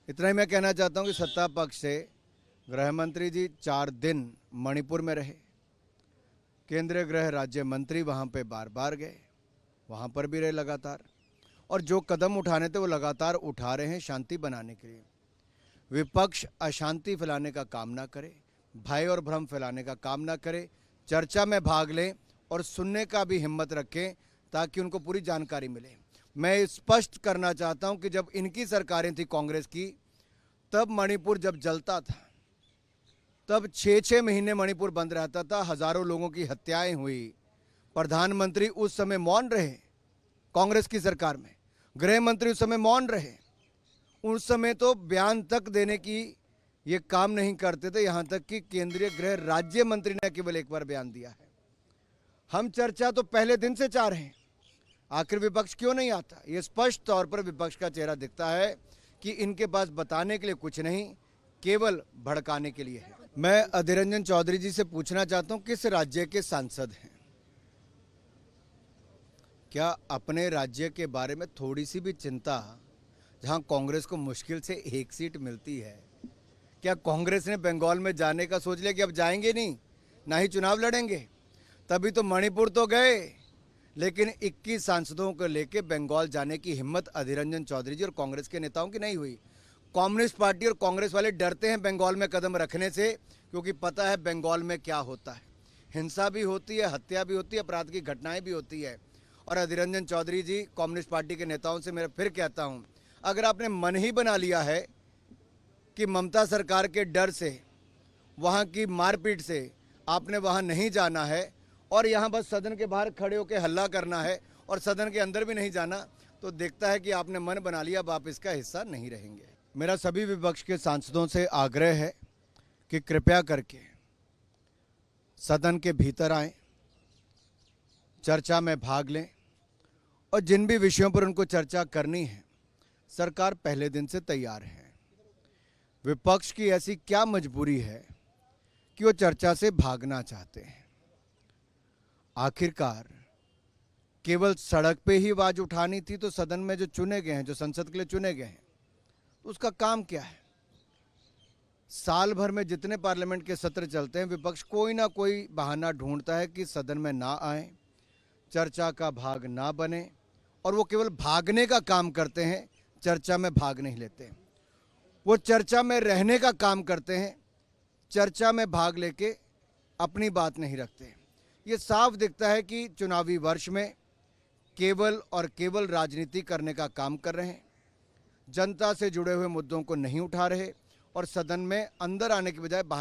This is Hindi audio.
इतना ही मैं कहना चाहता हूं कि सत्ता पक्ष से गृह मंत्री जी 4 दिन मणिपुर में रहे। केंद्रीय गृह राज्य मंत्री वहां पे बार बार गए, वहां पर भी रहे लगातार, और जो कदम उठाने थे वो लगातार उठा रहे हैं शांति बनाने के लिए। विपक्ष अशांति फैलाने का काम ना करे, भय और भ्रम फैलाने का काम ना करे, चर्चा में भाग लें और सुनने का भी हिम्मत रखें ताकि उनको पूरी जानकारी मिले। मैं स्पष्ट करना चाहता हूं कि जब इनकी सरकारें थी कांग्रेस की, तब मणिपुर जब जलता था, तब 6-6 महीने मणिपुर बंद रहता था, हजारों लोगों की हत्याएं हुई। प्रधानमंत्री उस समय मौन रहे कांग्रेस की सरकार में, गृह मंत्री उस समय मौन रहे। उस समय तो बयान तक देने की ये काम नहीं करते थे, यहां तक कि केंद्रीय गृह राज्य मंत्री ने केवल एक बार बयान दिया है। हम चर्चा तो पहले दिन से चाह रहे हैं, आखिर विपक्ष क्यों नहीं आता? ये स्पष्ट तौर पर विपक्ष का चेहरा दिखता है कि इनके पास बताने के लिए कुछ नहीं, केवल भड़काने के लिए है। मैं अधीर रंजन चौधरी जी से पूछना चाहता हूं, किस राज्य के सांसद हैं? क्या अपने राज्य के बारे में थोड़ी सी भी चिंता, जहां कांग्रेस को मुश्किल से 1 सीट मिलती है? क्या कांग्रेस ने बंगाल में जाने का सोच लिया कि अब जाएंगे नहीं, ना ही चुनाव लड़ेंगे? तभी तो मणिपुर तो गए, लेकिन 21 सांसदों को लेकर बंगाल जाने की हिम्मत अधीर रंजन चौधरी जी और कांग्रेस के नेताओं की नहीं हुई। कम्युनिस्ट पार्टी और कांग्रेस वाले डरते हैं बंगाल में कदम रखने से, क्योंकि पता है बंगाल में क्या होता है। हिंसा भी होती है, हत्या भी होती है, अपराध की घटनाएं भी होती है। और अधीर रंजन चौधरी जी, कम्युनिस्ट पार्टी के नेताओं से मैं फिर कहता हूं, अगर आपने मन ही बना लिया है कि ममता सरकार के डर से, वहां की मारपीट से आपने वहां नहीं जाना है और यहां बस सदन के बाहर खड़े होकर हल्ला करना है और सदन के अंदर भी नहीं जाना, तो दिखता है कि आपने मन बना लिया, अब आप इसका हिस्सा नहीं रहेंगे। मेरा सभी विपक्ष के सांसदों से आग्रह है कि कृपया करके सदन के भीतर आएं, चर्चा में भाग लें, और जिन भी विषयों पर उनको चर्चा करनी है, सरकार पहले दिन से तैयार है। विपक्ष की ऐसी क्या मजबूरी है कि वो चर्चा से भागना चाहते हैं? आखिरकार केवल सड़क पे ही आवाज उठानी थी, तो सदन में जो चुने गए हैं, जो संसद के लिए चुने गए हैं, उसका काम क्या है? साल भर में जितने पार्लियामेंट के सत्र चलते हैं, विपक्ष कोई ना कोई बहाना ढूंढता है कि सदन में ना आए, चर्चा का भाग ना बने, और वो केवल भागने का काम करते हैं, चर्चा में भाग नहीं लेते। वो चर्चा में रहने का काम करते हैं, चर्चा में भाग लेके अपनी बात नहीं रखते। ये साफ दिखता है कि चुनावी वर्ष में केवल और केवल राजनीति करने का काम कर रहे हैं, जनता से जुड़े हुए मुद्दों को नहीं उठा रहे और सदन में अंदर आने के बजाय बाहर